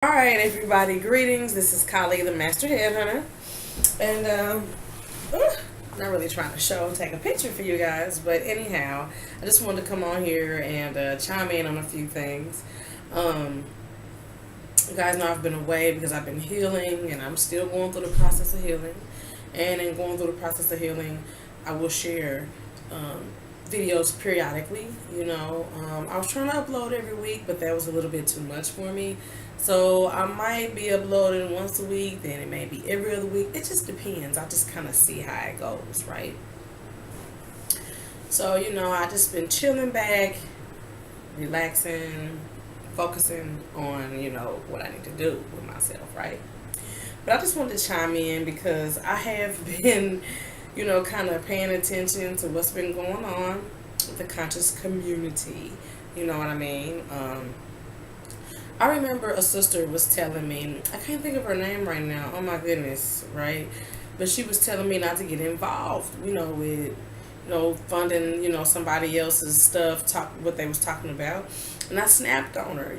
Alright, everybody, greetings. This is Kali, the Master Headhunter. And, not really trying to take a picture for you guys, but anyhow, I just wanted to come on here and chime in on a few things. You guys know I've been away because I've been healing, and I'm still going through the process of healing. And in going through the process of healing, I will share videos periodically. I was trying to upload every week, but that was a little bit too much for me. So I might be uploading once a week, then it may be every other week. It just depends. I just kind of see how it goes, right? So, I just been chilling back, relaxing, focusing on, what I need to do with myself, right? But I just wanted to chime in because I have been, kind of paying attention to what's been going on with the conscious community. You know what I mean? I remember a sister was telling me, I can't think of her name right now, oh my goodness, right? But she was telling me not to get involved, with, funding, somebody else's stuff, what they was talking about. And I snapped on her,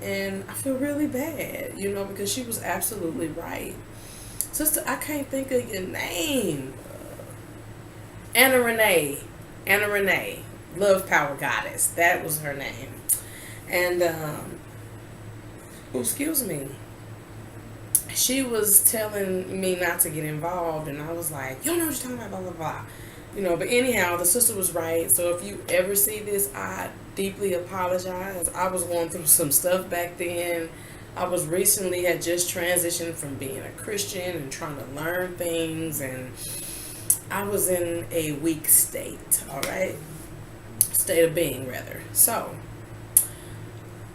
and I feel really bad, because she was absolutely right. Sister, I can't think of your name. Anna Renee, Love Power Goddess, that was her name. And, excuse me, she was telling me not to get involved, and I was like, you don't know what you're talking about, blah, blah, blah. But anyhow, the sister was right. So if you ever see this, I deeply apologize. I was going through some stuff back then. I was recently had just transitioned from being a Christian and trying to learn things, and I was in a weak state, all right? State of being, rather. So,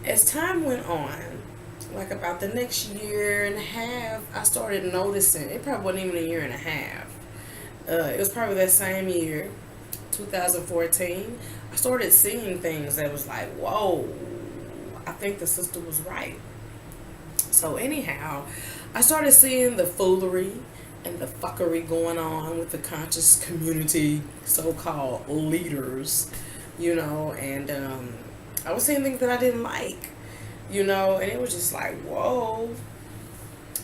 as time went on, like about the next year and a half, I started noticing, it probably wasn't even a year and a half. It was probably that same year, 2014. I started seeing things that was like, whoa, I think the sister was right. So anyhow, I started seeing the foolery and the fuckery going on with the conscious community, so-called leaders, and I was seeing things that I didn't like. And it was just like, whoa.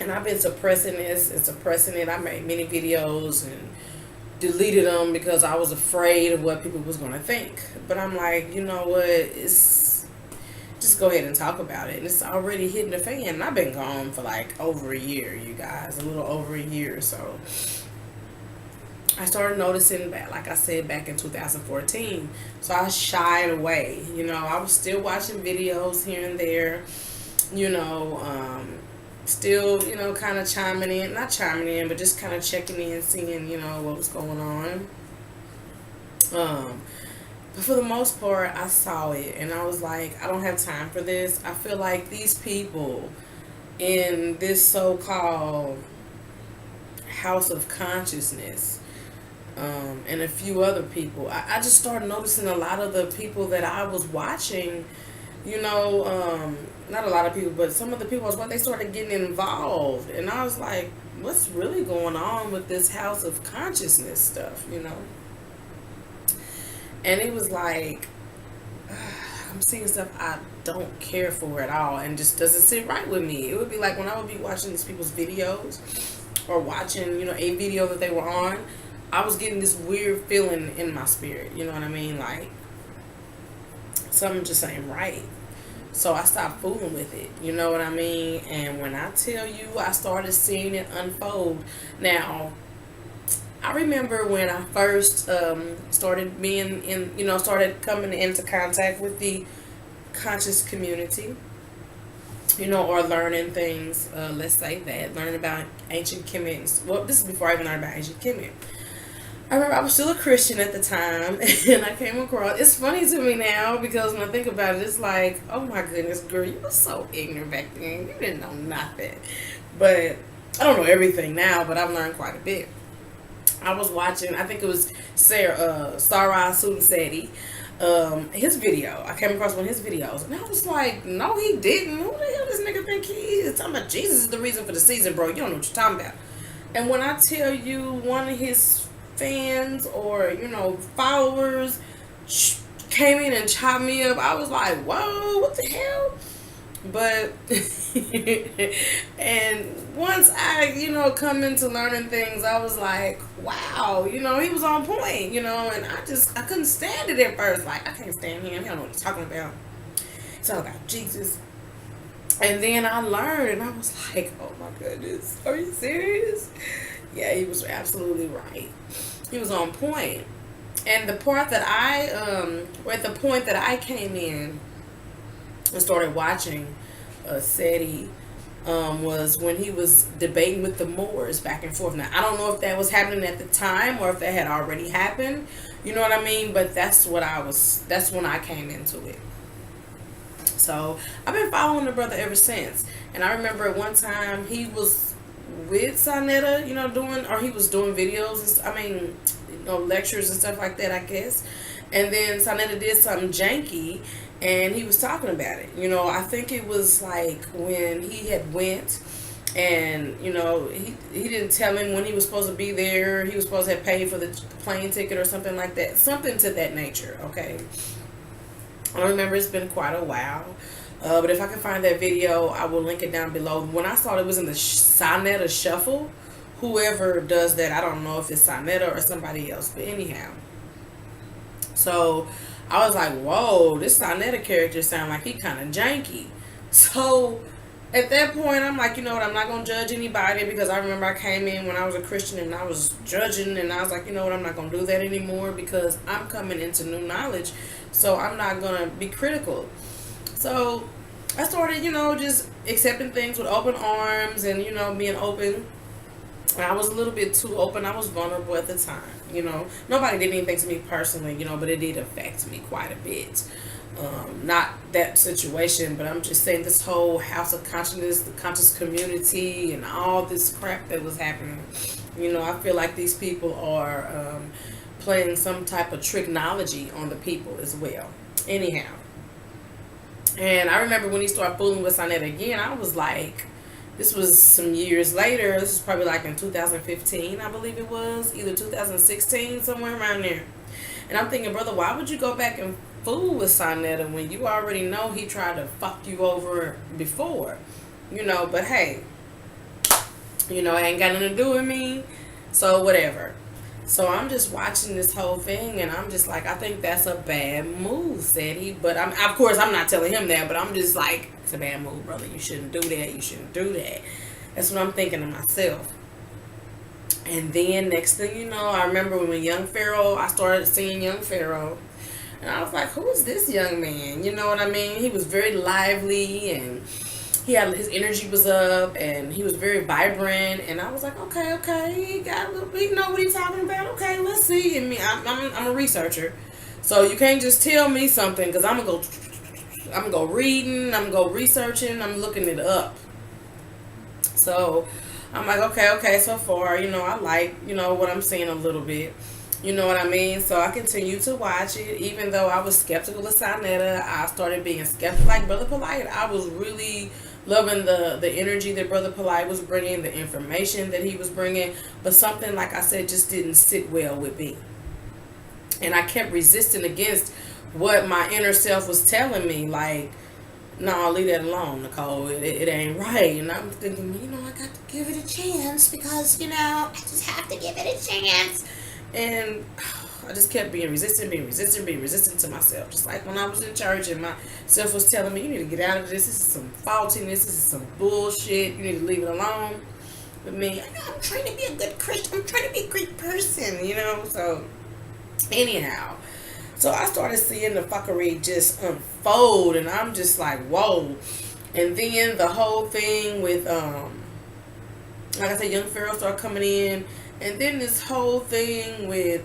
And I've been suppressing this and suppressing it. I made many videos and deleted them because I was afraid of what people was going to think. But I'm like, you know what? It's just go ahead and talk about it. And it's already hitting the fan. And I've been gone for like over a year, you guys. A little over a year or so. I started noticing that, like I said, back in 2014. So I shied away. I was still watching videos here and there. Still, kind of chiming in. Not chiming in, but just kind of checking in, seeing, what was going on. But for the most part, I saw it. And I was like, I don't have time for this. I feel like these people in this so-called house of consciousness, and a few other people. I just started noticing a lot of the people that I was watching, not a lot of people, but some of the people was when they started getting involved. And I was like, what's really going on with this house of consciousness stuff, And it was like, I'm seeing stuff I don't care for at all and just doesn't sit right with me. It would be like when I would be watching these people's videos or watching, a video that they were on, I was getting this weird feeling in my spirit, you know what I mean? Like, something just ain't right. So I stopped fooling with it, you know what I mean? And when I tell you, I started seeing it unfold. Now, I remember when I first started being in, started coming into contact with the conscious community, or learning things, let's say that, learning about ancient Kemet. Well, this is before I even learned about ancient Kemet. I remember I was still a Christian at the time, and I came across, it's funny to me now, because when I think about it, it's like, oh my goodness, girl, you were so ignorant back then. You didn't know nothing. But I don't know everything now, but I've learned quite a bit. I was watching, I think it was Sarah Sunseti, his video. I came across one of his videos, and I was like, no, he didn't. Who the hell does this nigga think he is? Talking about Jesus is the reason for the season, bro. You don't know what you're talking about. And when I tell you, one of his fans or followers came in and chopped me up, I was like, whoa, what the hell? But and once I, come into learning things, I was like, wow, he was on point, and I couldn't stand it at first. Like, I can't stand him. He don't know what he's talking about. It's all about Jesus. And then I learned, and I was like, oh my goodness, are you serious? Yeah, he was absolutely right. He was on point. And the part that at the point that I came in and started watching SETI, was when he was debating with the Moors back and forth. Now, I don't know if that was happening at the time or if that had already happened. You know what I mean? But that's when I came into it. So I've been following the brother ever since. And I remember at one time he was with Sonetta, he was doing videos, lectures and stuff like that, I guess. And then Sonetta did something janky, and he was talking about it. I think it was like when he had went, and he didn't tell him when he was supposed to be there. He was supposed to have paid for the plane ticket or something like that, something to that nature. Okay, I don't remember. It's been quite a while. But if I can find that video, I will link it down below. When I saw it was in the Sonetta Shuffle. Whoever does that, I don't know if it's Sonetta or somebody else. But anyhow. So I was like, whoa, this Sonetta character sound like he kind of janky. So at that point, I'm like, you know what, I'm not going to judge anybody, because I remember I came in when I was a Christian and I was judging, and I was like, you know what, I'm not going to do that anymore, because I'm coming into new knowledge. So I'm not going to be critical. So I started, just accepting things with open arms and, being open. And I was a little bit too open. I was vulnerable at the time, Nobody did anything to me personally, but it did affect me quite a bit. Not that situation, but I'm just saying this whole House of Consciousness, the conscious community, and all this crap that was happening. I feel like these people are playing some type of tricknology on the people as well. Anyhow. And I remember when he started fooling with Sonetta again, I was like, this was some years later. This was probably like in 2015, I believe it was. Either 2016, somewhere around there. And I'm thinking, brother, why would you go back and fool with Sonetta when you already know he tried to fuck you over before? But hey, it ain't got nothing to do with me. So whatever. So I'm just watching this whole thing, and I'm just like, I think that's a bad move, said he. But of course, I'm not telling him that, but I'm just like, it's a bad move, brother. You shouldn't do that. You shouldn't do that. That's what I'm thinking to myself. And then next thing you know, I remember when Young Pharaoh, I started seeing Young Pharaoh. And I was like, who is this young man? You know what I mean? He was very lively, and his energy was up, and he was very vibrant, and I was like, okay, he got a little bit, know what he's talking about. Okay, let's see. And I'm a researcher, so you can't just tell me something, because I'm gonna go reading, I'm gonna go researching, I'm looking it up. So I'm like, okay, so far, I like, what I'm seeing a little bit. You know what I mean? So I continued to watch it, even though I was skeptical of Sonetta. I started being skeptical like Brother Polite. I was really loving the energy that Brother Polite was bringing, the information that he was bringing, but something, like I said, just didn't sit well with me. And I kept resisting against what my inner self was telling me, like, no, leave that alone, Nicole. It ain't right. And I'm thinking, I got to give it a chance, because, I just have to give it a chance. And I just kept being resistant to myself. Just like when I was in church and myself was telling me, you need to get out of this. This is some faultiness. This is some bullshit. You need to leave it alone. But me, I'm trying to be a good Christian. I'm trying to be a great person, So, anyhow. So I started seeing the fuckery just unfold. And I'm just like, whoa. And then the whole thing with, like I said, Young Pharaoh started coming in. And then this whole thing with,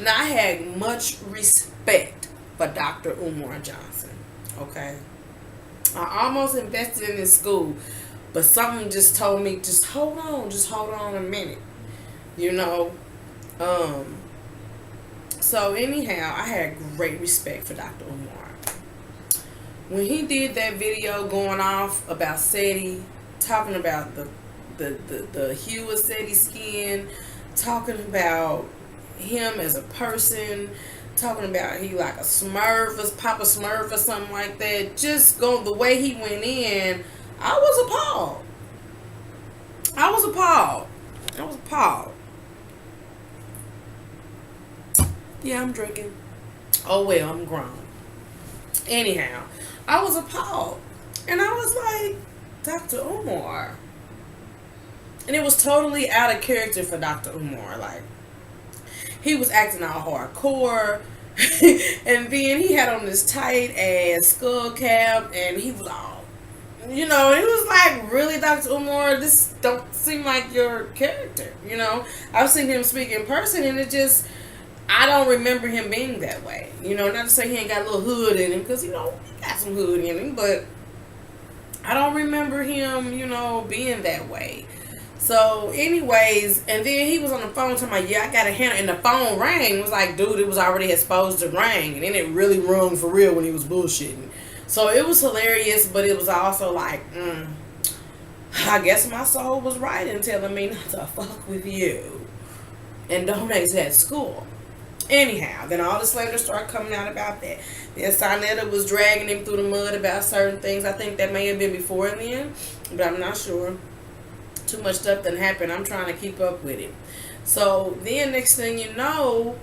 now I had much respect for Dr. Umar Johnson, okay? I almost invested in this school, but something just told me, just hold on a minute, So anyhow, I had great respect for Dr. Umar. When he did that video going off about SETI, talking about the hue of SETI's skin, talking about him as a person, talking about he like a Smurf or Papa Smurf or something like that. Just going the way he went in, I was appalled. I was appalled. I was appalled. Yeah, I'm drinking. Oh well, I'm grown. Anyhow, I was appalled. And I was like, Dr. Umar. And it was totally out of character for Dr. Umar. Like, he was acting all hardcore. And then he had on this tight ass skull cap. And he was all, it was like, really, Dr. Umar? This don't seem like your character. I've seen him speak in person. And it just, I don't remember him being that way. Not to say he ain't got a little hood in him. Because, he got some hood in him. But I don't remember him, being that way. So, anyways, and then he was on the phone talking about, yeah, I got a handle, and the phone rang. It was like, dude, it was already exposed to ring, and then it really rung for real when he was bullshitting. So, it was hilarious, but it was also like, I guess my soul was right in telling me not to fuck with you and donate to that school. Anyhow, then all the slander started coming out about that. Then Sonetta was dragging him through the mud about certain things. I think that may have been before then, but I'm not sure. Too much stuff done happened. I'm trying to keep up with it. So then next thing you know,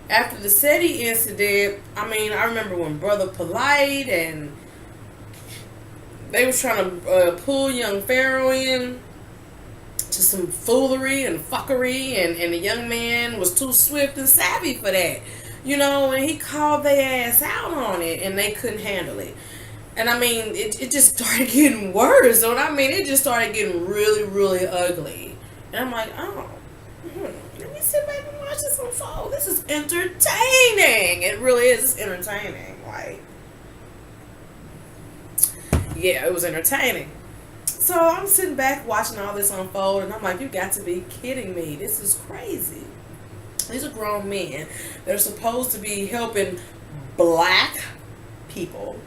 after the SETI incident, I remember when Brother Polite and they was trying to pull young Pharaoh in to some foolery and fuckery, and the young man was too swift and savvy for that. And he called their ass out on it, and they couldn't handle it. And it just started getting worse. So it just started getting really, really ugly. And I'm like, let me sit back and watch this unfold. This is entertaining. It really is. It's entertaining. Like, yeah, it was entertaining. So I'm sitting back watching all this unfold, and I'm like, you got to be kidding me. This is crazy. These are grown men. They're supposed to be helping black people.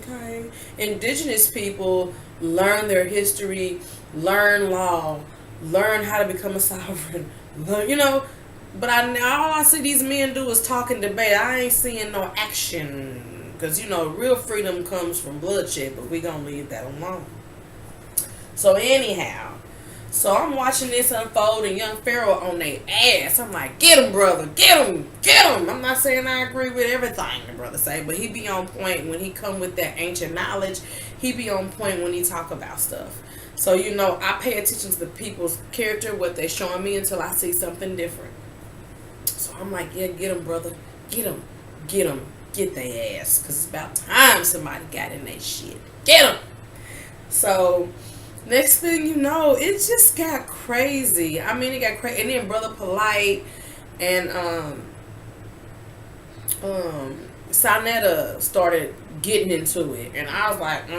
Okay. Indigenous people learn their history, learn law, learn how to become a sovereign. But all I see these men do is talk and debate. I ain't seeing no action. Because, real freedom comes from bloodshed, but we gonna leave that alone. So anyhow, I'm watching this unfold and young Pharaoh on their ass. I'm like, get him, brother, get him, get him. I'm not saying I agree with everything the brother say, but he be on point when he come with that ancient knowledge. He be on point when he talk about stuff. So, I pay attention to the people's character, what they showing me until I see something different. So I'm like, yeah, get him, brother, get him, get their ass. Because it's about time somebody got in that shit. Get him. So next thing you know, it just got crazy. It got crazy. And then Brother Polite and Sonetta started getting into it. And I was like,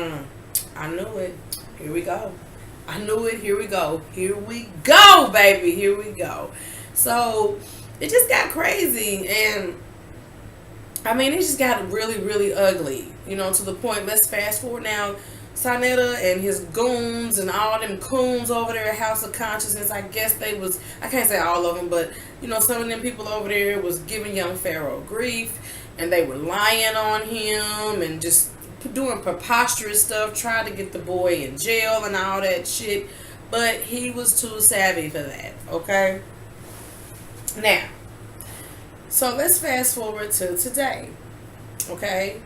I knew it. Here we go. I knew it. Here we go. Here we go, baby. Here we go. So it just got crazy. And it just got really, really ugly. To the point, let's fast forward now. Sonetta and his goons and all them coons over there at House of Consciousness, I guess they was, I can't say all of them, but, some of them people over there was giving young Pharaoh grief, and they were lying on him and just doing preposterous stuff, trying to get the boy in jail and all that shit, but he was too savvy for that, okay? Now, so let's fast forward to today, okay?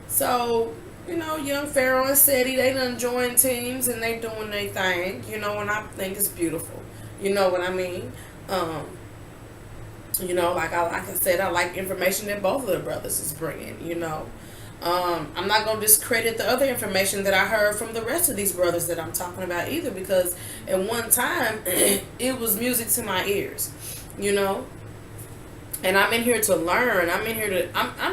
So, young Pharaoh and SETI, they done joined teams and they doing their thing, and I think it's beautiful. You know what I mean? Like I said, I like information that both of the brothers is bringing, I'm not going to discredit the other information that I heard from the rest of these brothers that I'm talking about either, because at one time, it was music to my ears, And I'm in here to learn. I'm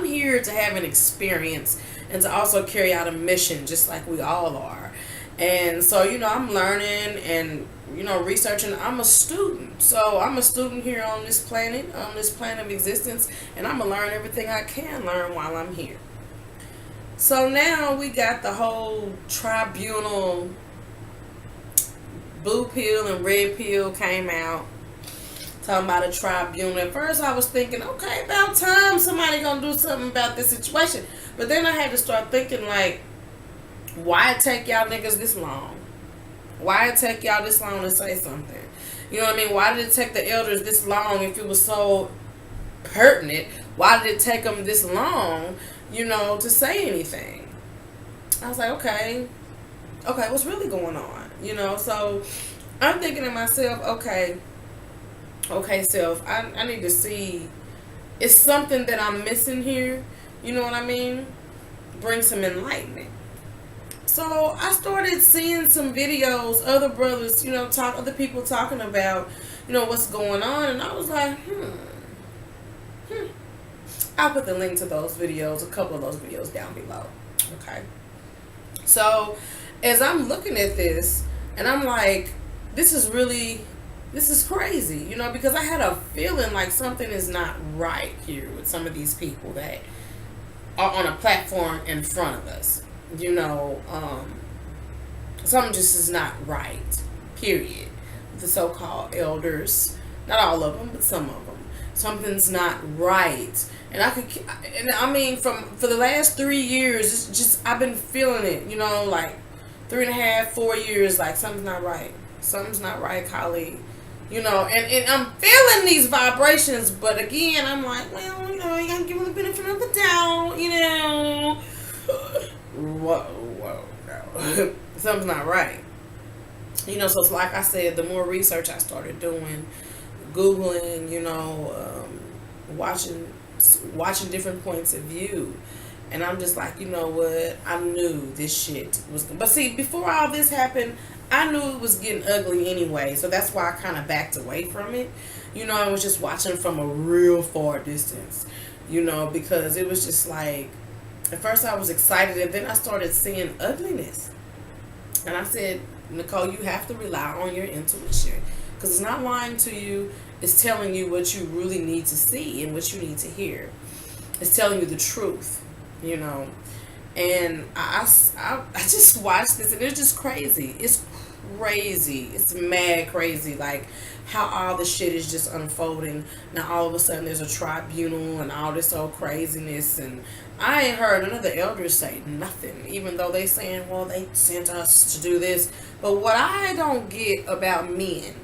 here to have an experience and to also carry out a mission, just like we all are. And so, I'm learning and, researching. I'm a student. So I'm a student here on this planet of existence, and I'm going to learn everything I can learn while I'm here. So now we got the whole tribunal, blue pill and red pill came out. talking about a tribunal. At first I was thinking, okay, about time somebody gonna do something about this situation. But then I had to start thinking, like, why it take y'all niggas this long? Why it take y'all this long to say something? You know what I mean? Why did it take the elders this long if it was so pertinent? Why did it take them this long, to say anything? I was like, okay, what's really going on? So I'm thinking to myself, okay, self, I need to see, it's something that I'm missing here. You know what I mean? Bring some enlightenment. So I started seeing some videos, other brothers, other people talking about, what's going on. And I was like, I'll put the link to those videos, a couple of those videos down below. Okay. So as I'm looking at this, and I'm like, this is crazy, because I had a feeling like something is not right here with some of these people that are on a platform in front of us. Something just is not right, period. The so-called elders, not all of them, but some of them. Something's not right. And for the last 3 years, it's just, I've been feeling it, like 3.5, 4 years, like something's not right. Something's not right, colleague. And I'm feeling these vibrations, but again, I'm like, well, you gotta give them the benefit of the doubt, Whoa, no. Something's not right. So it's like I said, the more research I started doing, Googling, watching different points of view. And I'm just like, you know what? I knew this shit was... But see, before all this happened, I knew it was getting ugly anyway. So that's why I kind of backed away from it. I was just watching from a real far distance. Because it was just like... At first I was excited, and then I started seeing ugliness. And I said, Nicole, you have to rely on your intuition. Because it's not lying to you. It's telling you what you really need to see and what you need to hear. It's telling you the truth, And I just watched this, and it's just crazy. It's crazy. It's mad crazy. Like, how all the shit is just unfolding. Now all of a sudden there's a tribunal and all this old craziness, and I ain't heard none of the elders say nothing, even though they saying, well, they sent us to do this. But what I don't get about men,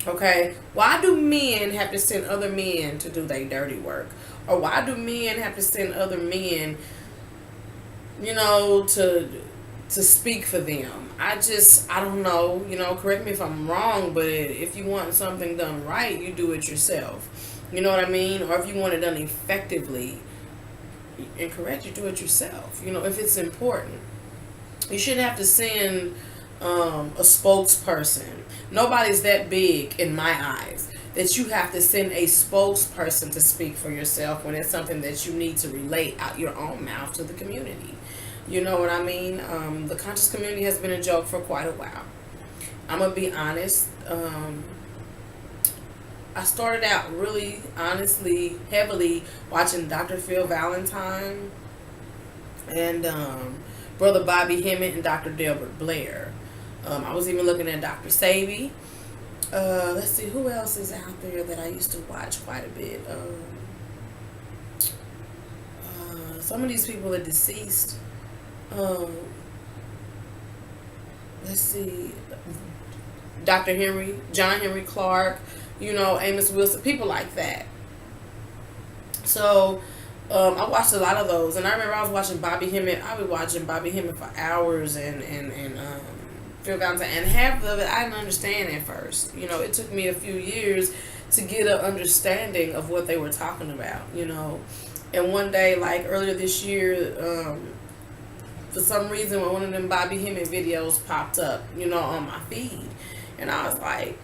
okay, why do men have to send other men to do their dirty work? Or why do men have to send other men, to speak for them? I don't know, correct me if I'm wrong, but if you want something done right, you do it yourself. You know what I mean? Or if you want it done effectively and correct, you do it yourself. If it's important. You shouldn't have to send a spokesperson. Nobody's that big in my eyes that you have to send a spokesperson to speak for yourself when it's something that you need to relate out your own mouth to the community. You know what I mean? The conscious community has been a joke for quite a while. I'm going to be honest. I started out really, honestly, heavily watching Dr. Phil Valentine and Brother Bobby Hemmett and Dr. Delbert Blair. I was even looking at Dr. Savy. Let's see, who else is out there that I used to watch quite a bit? Some of these people are deceased. Let's see, Dr. Henry, John Henry Clark, Amos Wilson, people like that. So I watched a lot of those, and I remember I was watching Bobby Hemmett. I was watching Bobby Hemmett for hours, and Phil Valentine, and half of it I didn't understand at first. It took me a few years to get an understanding of what they were talking about. And one day, like earlier this year, for some reason, one of them Bobby Hemmett videos popped up, on my feed, and I was like,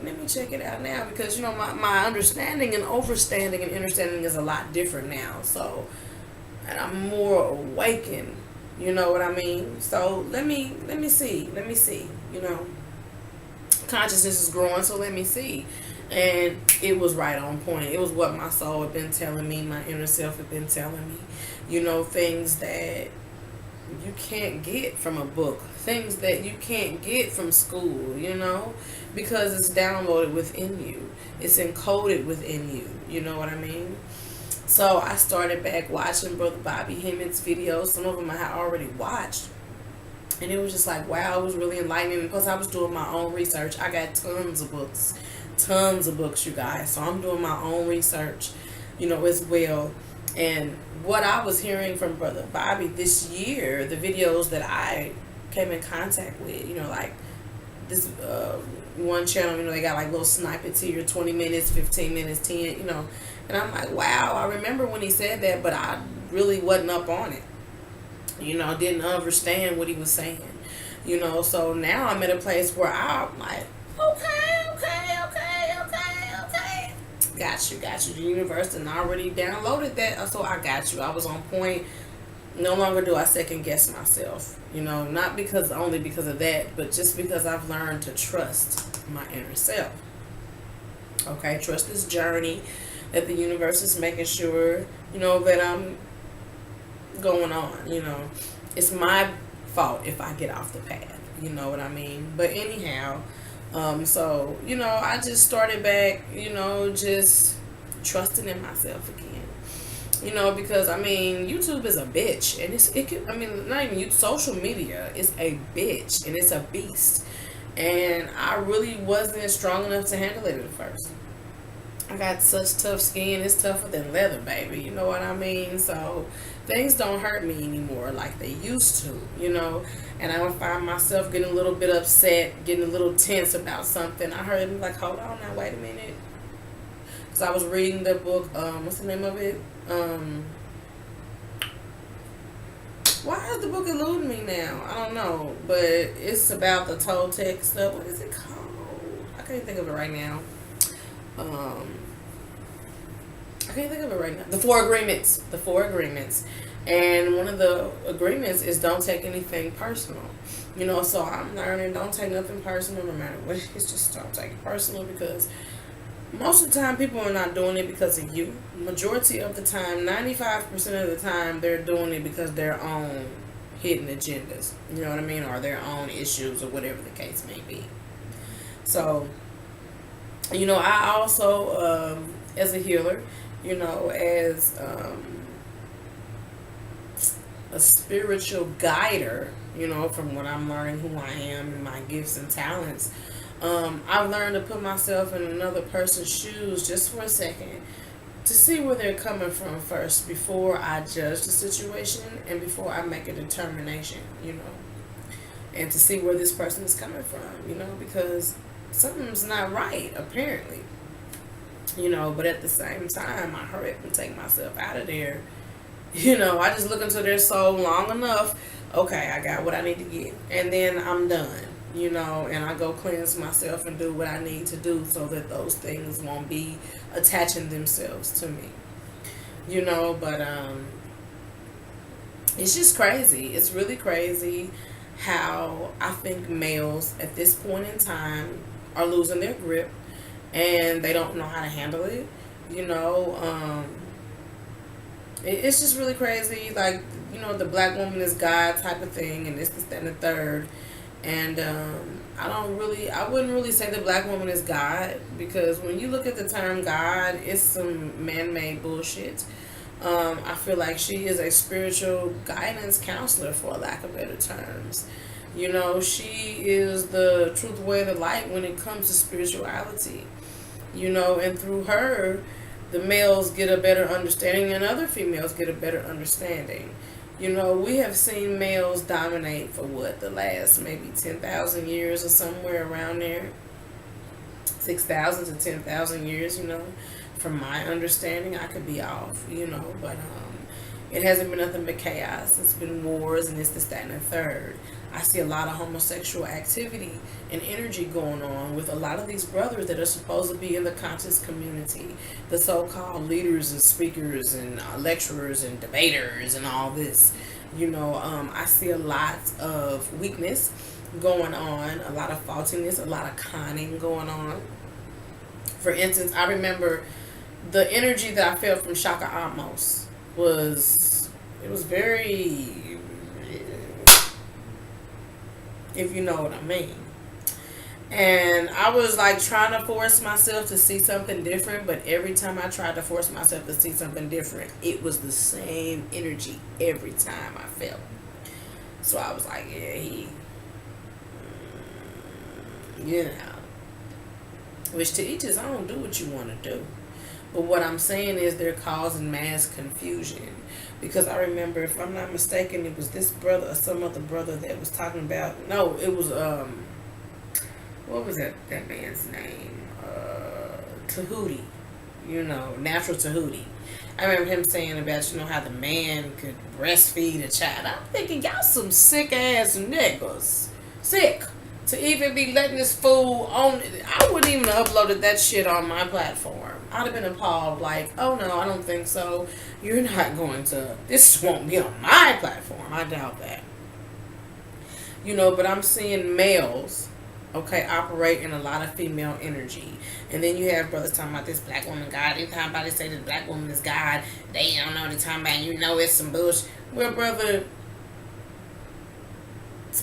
let me check it out now, because my understanding and overstanding and understanding is a lot different now. So, and I'm more awakened. You know what I mean? So let me see. Consciousness is growing, so let me see. And it was right on point. It was what my soul had been telling me, my inner self had been telling me. Things that you can't get from a book, things that you can't get from school, because it's downloaded within you. It's encoded within you. You know what I mean? So I started back watching Brother Bobby Hemmitt's videos. Some of them I had already watched. And it was just like, wow, it was really enlightening. Because I was doing my own research. I got tons of books. Tons of books, you guys. So I'm doing my own research, as well. And what I was hearing from Brother Bobby this year, the videos that I came in contact with, like this one channel, they got like little snippets here, 20 minutes, 15 minutes, 10, and I'm like, wow, I remember when he said that, but I really wasn't up on it. Didn't understand what he was saying. So now I'm at a place where I'm like, okay. Got you. The universe and already downloaded that, so I got you. I was on point. No longer do I second guess myself. Not only because of that, but just because I've learned to trust my inner self. Okay, trust this journey that the universe is making sure, that I'm going on. It's my fault if I get off the path. You know what I mean? But anyhow, so, I just started back, just trusting in myself again. Because YouTube is a bitch, and not even social media is a bitch, and it's a beast. And I really wasn't strong enough to handle it at first. I got such tough skin. It's tougher than leather, baby. You know what I mean? So things don't hurt me anymore like they used to, And I would find myself getting a little bit upset, getting a little tense about something. I heard him like, hold on now, wait a minute. Because I was reading the book, what's the name of it? Why is the book eluding me now? I don't know. But it's about the Toltec stuff. What is it called? I can't think of it right now. I can't think of it right now. The Four Agreements. The Four Agreements. And one of the agreements is don't take anything personal. So I'm learning don't take nothing personal no matter what it is. Just don't take it personal, because most of the time people are not doing it because of you. Majority of the time, 95% of the time, they're doing it because their own hidden agendas. You know what I mean? Or their own issues, or whatever the case may be. So, I also, as a healer, as a spiritual guider, from what I'm learning who I am and my gifts and talents, I've learned to put myself in another person's shoes just for a second to see where they're coming from first before I judge the situation and before I make a determination, and to see where this person is coming from, because something's not right, apparently. But at the same time, I hurry up and take myself out of there. I just look into their soul long enough. Okay, I got what I need to get. And then I'm done, and I go cleanse myself and do what I need to do so that those things won't be attaching themselves to me. But it's just crazy. It's really crazy how I think males at this point in time are losing their grip and they don't know how to handle it. It's just really crazy. Like, the black woman is God type of thing, and this, that, and the third. And I wouldn't really say the black woman is God, because when you look at the term God, it's some man-made bullshit. I feel like she is a spiritual guidance counselor, for lack of better terms. She is the truth, way, the light when it comes to spirituality. And through her, the males get a better understanding and other females get a better understanding. We have seen males dominate for the last maybe 10,000 years or somewhere around there. 6,000 to 10,000 years, from my understanding. I could be off, but it hasn't been nothing but chaos. It's been wars and it's this, that, and the third. I see a lot of homosexual activity and energy going on with a lot of these brothers that are supposed to be in the conscious community, the so-called leaders and speakers and lecturers and debaters and all this. I see a lot of weakness going on, a lot of faultiness, a lot of conning going on. For instance, I remember the energy that I felt from Shaka Amos was very if you know what I mean. And I was like trying to force myself to see something different, but every time I tried to force myself to see something different, it was the same energy every time I felt. So I was like, yeah, you know, which to each his own, do what you want to do. But what I'm saying is they're causing mass confusion. Because I remember, if I'm not mistaken, it was this brother or some other brother that was talking about, no, it was, what was that man's name? Tahuti. You know, Natural Tahuti. I remember him saying about, how the man could breastfeed a child. I'm thinking, y'all some sick ass niggas. Sick. To even be letting this fool on. I wouldn't even have uploaded that shit on my platform. I'd have been appalled, like, oh no, I don't think so. You're not going to. This won't be on my platform. I doubt that. But I'm seeing males, okay, operate in a lot of female energy. And then you have brothers talking about this black woman God. They talking about, they say this black woman is God. They don't know what they're talking about. It's some bullshit. Well,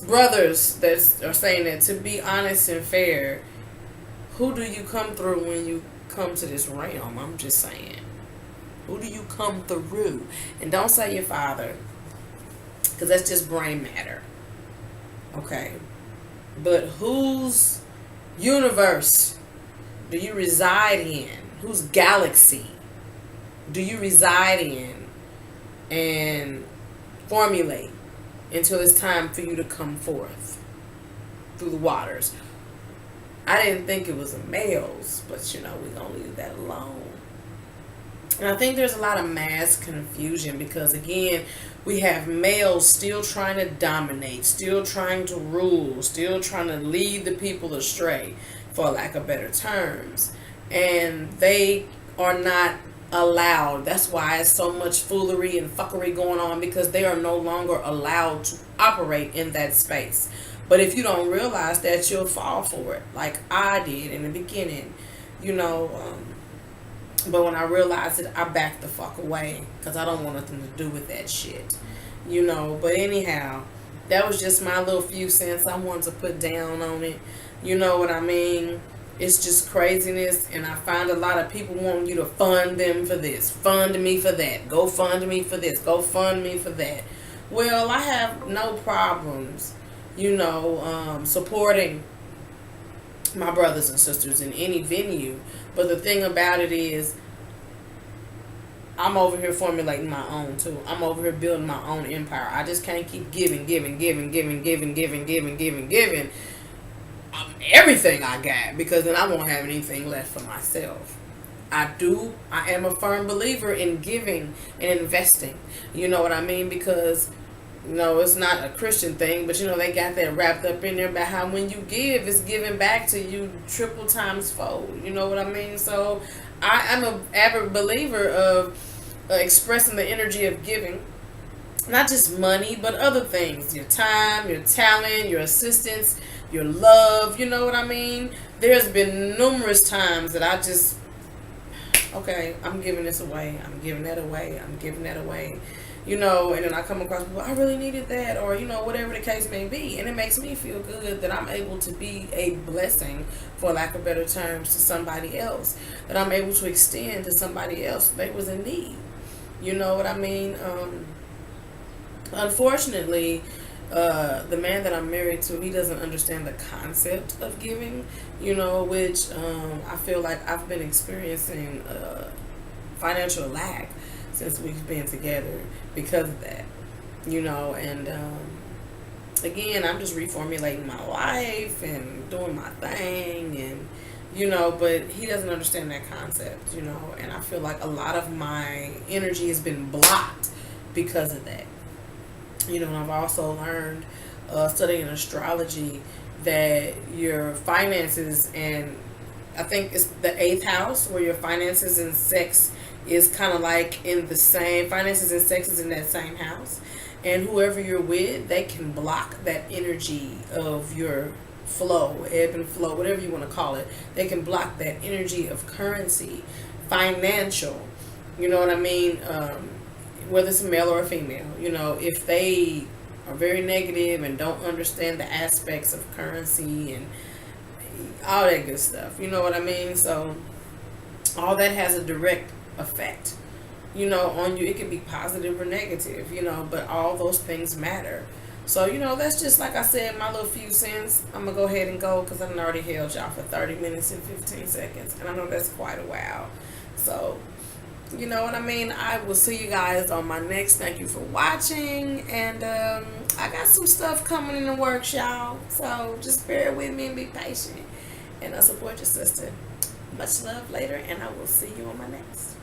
brothers that are saying that, to be honest and fair, who do you come through when you come to this realm? I'm just saying. Who do you come through? And don't say your father, because that's just brain matter. Okay? But whose universe do you reside in? Whose galaxy do you reside in and formulate until it's time for you to come forth through the waters? I didn't think it was a males, but we're going to leave that alone. And I think there's a lot of mass confusion because, again, we have males still trying to dominate, still trying to rule, still trying to lead the people astray, for lack of better terms. And they are not allowed. That's why it's so much foolery and fuckery going on, because they are no longer allowed to operate in that space. But if you don't realize that, you'll fall for it, like I did in the beginning, but when I realized it, I backed the fuck away, because I don't want nothing to do with that shit, But anyhow, that was just my little few cents I wanted to put down on it. You know what I mean? It's just craziness, and I find a lot of people wanting you to fund them for this, fund me for that, go fund me for this, go fund me for that. Well, I have no problems, supporting my brothers and sisters in any venue. But the thing about it is, I'm over here formulating my own too. I'm over here building my own empire. I just can't keep giving everything I got, because then I won't have anything left for myself. I am a firm believer in giving and investing. You know what I mean? Because it's not a Christian thing, but they got that wrapped up in there about how when you give, it's given back to you triple times fold. You know what I mean? So I'm an avid believer of expressing the energy of giving, not just money, but other things: your time, your talent, your assistance, your love. You know what I mean? There's been numerous times that I just, okay, I'm giving this away, I'm giving that away, I'm giving that away. And then I come across people, I really needed that, or, whatever the case may be. And it makes me feel good that I'm able to be a blessing, for lack of better terms, to somebody else. That I'm able to extend to somebody else that was in need. You know what I mean? Unfortunately, the man that I'm married to, he doesn't understand the concept of giving, which I feel like I've been experiencing financial lack since we've been together because of that, and again, I'm just reformulating my life and doing my thing, and but he doesn't understand that concept, and I feel like a lot of my energy has been blocked because of that. And I've also learned, studying astrology, that your finances, and I think it's the 8th house, where your finances and sex is kind of like in the same, finances and sex is in that same house. And whoever you're with, they can block that energy of your flow, ebb and flow, whatever you want to call it. They can block that energy of currency, financial, you know what I mean? Whether it's a male or a female, if they are very negative and don't understand the aspects of currency and all that good stuff. You know what I mean? So all that has a direct effect, on you. It can be positive or negative, but all those things matter. So, that's just like I said, my little few cents. I'm going to go ahead and go because I've already held y'all for 30 minutes and 15 seconds. And I know that's quite a while. So, you know what I mean? I will see you guys on my next. Thank you for watching. And I got some stuff coming in the works, y'all. So just bear with me and be patient. And support your sister. Much love later. And I will see you on my next.